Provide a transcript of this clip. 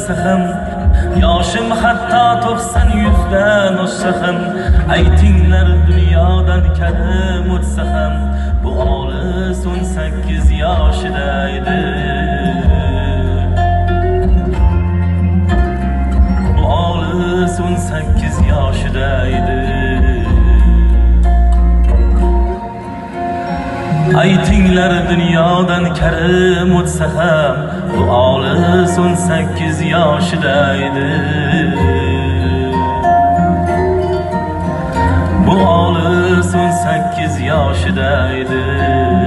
bo'lsa ham, yoshim hatto 90-100dan oshsa ham, aytinglar dunyodan karim o'tsa ham, bu olis 18 yoshida edi. Bu olis 18 yoshida edi. Aytinglar dunyodan karim o'tsa ham, bu olis 18 yoshida edi. Bu olis 18 yoshida edi.